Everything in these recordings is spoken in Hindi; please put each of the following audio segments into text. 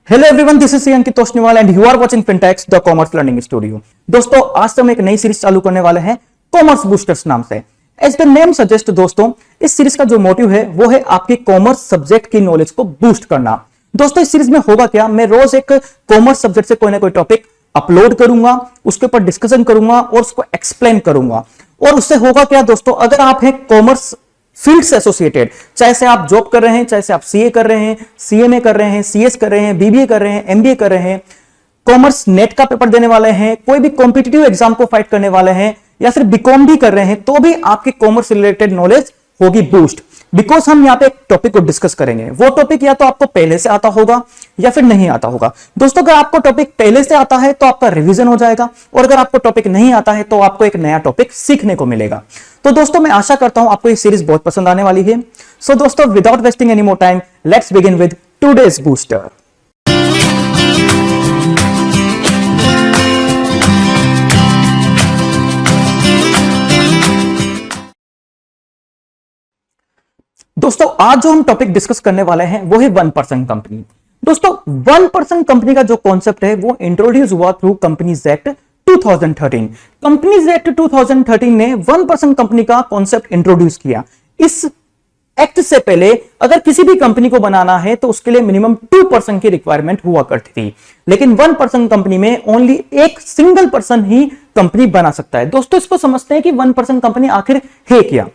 Hello everyone, this is Ankit Toshniwal and you are watching Fintex the commerce learning studio. दोस्तों, आज से हम एक नई सीरीज चालू करने वाले हैं कॉमर्स बूस्टर्स नाम से। एज द नेम सजेस्ट, दोस्तों इस सीरीज का जो मोटिव है वो है आपकी कॉमर्स सब्जेक्ट की नॉलेज को बूस्ट करना। दोस्तों, इस सीरीज में होगा क्या, मैं रोज एक कॉमर्स सब्जेक्ट से कोई ना कोई टॉपिक अपलोड करूंगा, उसके ऊपर डिस्कशन करूंगा और उसको एक्सप्लेन करूंगा। और उससे होगा क्या दोस्तों, अगर आप हैं कॉमर्स फील्ड से एसोसिएटेड, चाहे से आप जॉब कर रहे हैं, चाहे से आप सीए कर रहे हैं, सीएमए कर रहे हैं, सीएस कर रहे हैं, बीबीए कर रहे हैं, एमबीए कर रहे हैं, कॉमर्स नेट का पेपर देने वाले हैं, कोई भी कॉम्पिटिटिव एग्जाम को फाइट करने वाले हैं, या फिर बीकॉम भी कर रहे हैं, तो भी आपकी कॉमर्स रिलेटेड नॉलेज होगी बूस्ट। बिकॉज हम यहां पे एक टॉपिक को डिस्कस करेंगे। वो टॉपिक या तो आपको पहले से आता होगा या फिर नहीं आता होगा। दोस्तों, अगर आपको टॉपिक पहले से आता है तो आपका रिवीजन हो जाएगा, और अगर आपको टॉपिक नहीं आता है तो आपको एक नया टॉपिक सीखने को मिलेगा। तो दोस्तों, मैं आशा करता हूं आपको ये सीरीज बहुत पसंद आने वाली है। सो दोस्तों, without wasting any more time, let's begin with today's booster. दोस्तों, आज जो हम टॉपिक डिस्कस करने वाले हैं वो है 1% कंपनी। दोस्तों, 1% कंपनी का जो कॉन्सेप्ट है वो इंट्रोड्यूस हुआ through companies act 2013। Companies act 2013 ने 1% कंपनी का कॉन्सेप्ट इंट्रोड्यूस किया। इस एक्ट से पहले अगर किसी भी कंपनी को बनाना है तो उसके लिए मिनिमम 2% की रिक्वायरमेंट हुआ करती थी, लेकिन 1% कंपनी में ओनली एक सिंगल पर्सन ही कंपनी बना सकता है। दोस्तों, इसको समझते हैं कि 1% कंपनी आखिर है क्या।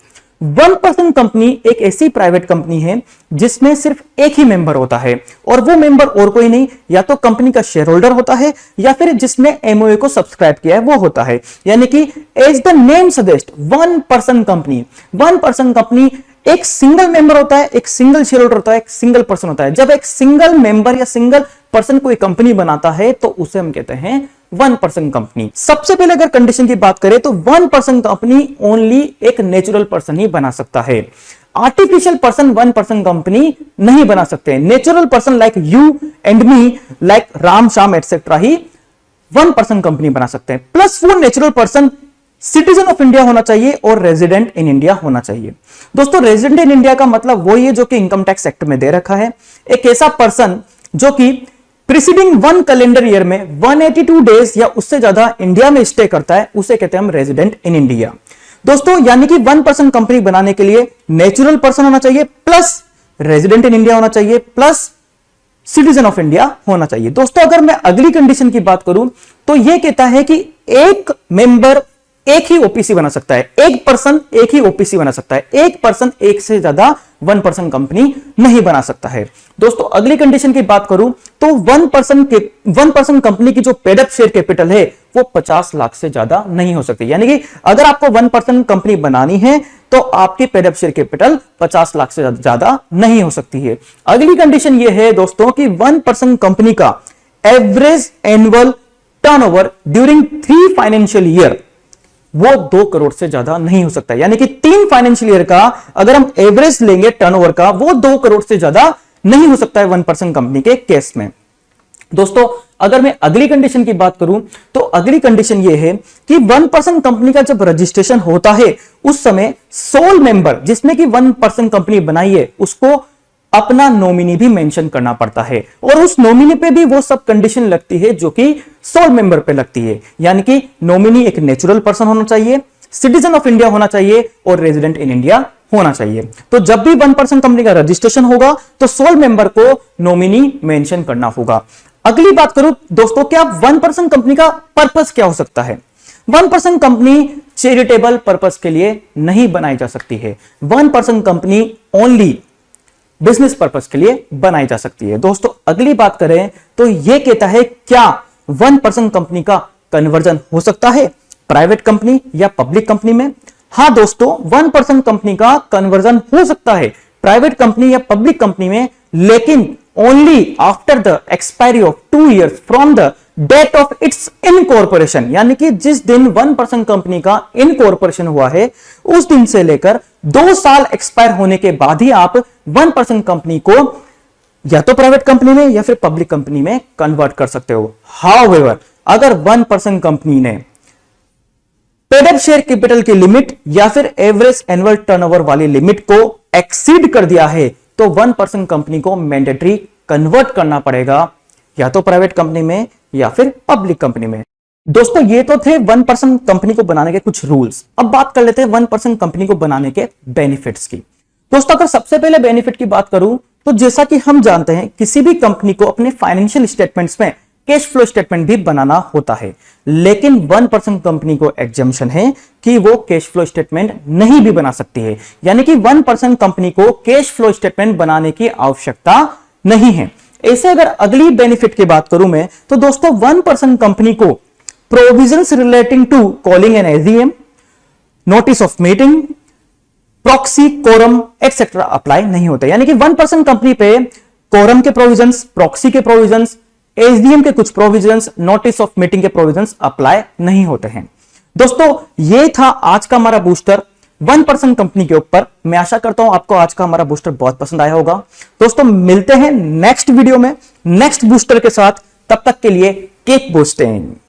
1% कंपनी एक ऐसी प्राइवेट कंपनी है जिसमें सिर्फ एक ही मेंबर होता है, और वो मेंबर और कोई नहीं, या तो कंपनी का शेयर होल्डर होता है या फिर जिसने एमओए को सब्सक्राइब किया है वो होता है। यानी कि as the name suggest, 1% company, 1% company एक सिंगल मेंबर होता है, एक सिंगल शेयर होल्डर होता है, एक सिंगल पर्सन होता है। जब एक सिंगल मेंबर या सिंगल पर्सन कोई कंपनी बनाता है तो उसे हम कहते हैं 1% कंपनी। सबसे पहले अगर कंडीशन की बात करें तो 1% कंपनी ओनली एक नेचुरल पर्सन ही बना सकता है। आर्टिफिशियल पर्सन 1% कंपनी नहीं बना सकते। Natural person like you and me, like Ram Shyam etcetera he 1% company बना सकते हैं। प्लस वो natural person citizen of India होना चाहिए और रेजिडेंट इन इंडिया होना चाहिए। दोस्तों, रेजिडेंट इन इंडिया का मतलब वही है जो कि इनकम टैक्स एक्ट में दे रखा है। एक ऐसा पर्सन जो कि प्रीसीडिंग 1 कैलेंडर ईयर में 182 डेज या उससे ज्यादा इंडिया में स्टे करता है, उसे कहते हैं हम रेजिडेंट इन इंडिया। दोस्तों, यानी कि 1% कंपनी बनाने के लिए नेचुरल पर्सन होना चाहिए, प्लस रेजिडेंट इन इंडिया होना चाहिए, प्लस सिटीजन ऑफ इंडिया होना चाहिए। दोस्तों, अगर मैं अगली कंडीशन की बात करूं तो यह कहता है कि एक मेंबर एक ही ओपीसी बना सकता है, एक पर्सन एक ही ओपीसी बना सकता है, एक पर्सन एक से ज्यादा 1% कंपनी नहीं बना सकता है। दोस्तों, अगली कंडीशन की बात करूं तो 1% कंपनी की जो पेड अप शेयर कैपिटल है वो 50 लाख से ज्यादा नहीं हो सकती। यानी कि अगर आपको 1% कंपनी बनानी है तो आपकी paid up share capital 50 lakh से ज्यादा नहीं हो सकती है। अगली कंडीशन ये है दोस्तों कि 1% कंपनी का average annual turnover during 3 financial year वो 2 करोड़ से ज्यादा नहीं हो सकता। यानी कि 3 फाइनेंशियल ईयर का अगर हम एवरेज लेंगे टर्नओवर का, वो 2 करोड़ से ज्यादा नहीं हो सकता है 1% कंपनी के केस में। दोस्तों, अगर मैं अगली कंडीशन की बात करूं तो अगली कंडीशन यह है कि 1% कंपनी का जब रजिस्ट्रेशन होता है उस समय सोल मेंबर जिसने कि 1% कंपनी बनाई है उसको अपना नॉमिनी भी मेंशन करना पड़ता है, और उस नॉमिनी पे भी वो सब कंडीशन लगती है जो कि सोल मेंबर पे लगती है। यानी कि नॉमिनी एक नेचुरल पर्सन होना चाहिए, सिटीजन ऑफ इंडिया होना चाहिए और रेजिडेंट इन इंडिया होना चाहिए। तो जब भी 1% कंपनी का रजिस्ट्रेशन होगा तो सोल मेंबर को नॉमिनी मेंशन करना होगा। अगली बात करूं दोस्तों, क्या 1% कंपनी का पर्पस क्या हो सकता है। 1% कंपनी चैरिटेबल पर्पस के लिए नहीं बनाई जा सकती है। 1% कंपनी ओनली बिजनेस पर्पस के लिए बनाई जा सकती है। दोस्तों, अगली बात करें तो यह कहता है क्या 1% कंपनी का कन्वर्जन हो सकता है प्राइवेट कंपनी या पब्लिक कंपनी में। हां दोस्तों, 1% कंपनी का कन्वर्जन हो सकता है प्राइवेट कंपनी या पब्लिक कंपनी में, लेकिन only after the expiry of 2 years from the date of its incorporation. यानी कि जिस दिन 1% कंपनी का इनकॉर्पोरेशन हुआ है उस दिन से लेकर 2 साल एक्सपायर होने के बाद ही आप 1% कंपनी को या तो प्राइवेट कंपनी में या फिर पब्लिक कंपनी में कन्वर्ट कर सकते हो। हाउएवर, अगर 1% कंपनी ने पेड अप शेयर कैपिटल की लिमिट या फिर एवरेज एनुअल टर्नओवर वाली लिमिट को एक्सीड कर दिया है तो 1% कंपनी को मैंडेटरी कन्वर्ट करना पड़ेगा या तो प्राइवेट कंपनी में या फिर पब्लिक कंपनी में। दोस्तों ये तो थे 1% कंपनी को बनाने के कुछ रूल्स। अब बात कर लेते हैं 1% कंपनी को बनाने के बेनिफिट्स की। दोस्तों अगर सबसे पहले बेनिफिट की बात करूं तो जैसा कि हम जानते हैं किसी भी कंपनी को अपने फाइनेंशियल स्टेटमेंट्स में कैश फ्लो स्टेटमेंट भी बनाना होता है, लेकिन 1% कंपनी को एग्जम्पशन है कि वो कैश फ्लो स्टेटमेंट नहीं भी बना सकती है, यानी कि 1% कंपनी को कैश फ्लो स्टेटमेंट बनाने की आवश्यकता नहीं है। ऐसे अगर अगली बेनिफिट की बात करूं मैं तो दोस्तों 1% कंपनी को provisions relating to calling an AGM, notice of meeting, proxy, quorum etcetera apply नहीं होता, यानी कि 1% कंपनी पे कोरम के प्रोविजंस, प्रॉक्सी के प्रोविजंस, एसडीएम के कुछ प्रोविजंस, नोटिस ऑफ मीटिंग के प्रोविजंस अप्लाई नहीं होते हैं। दोस्तों ये था आज का हमारा बूस्टर 1% कंपनी के ऊपर। मैं आशा करता हूं आपको आज का हमारा बूस्टर बहुत पसंद आया होगा। दोस्तों मिलते हैं नेक्स्ट वीडियो में नेक्स्ट बूस्टर के साथ, तब तक के लिए कीप बूस्टिंग।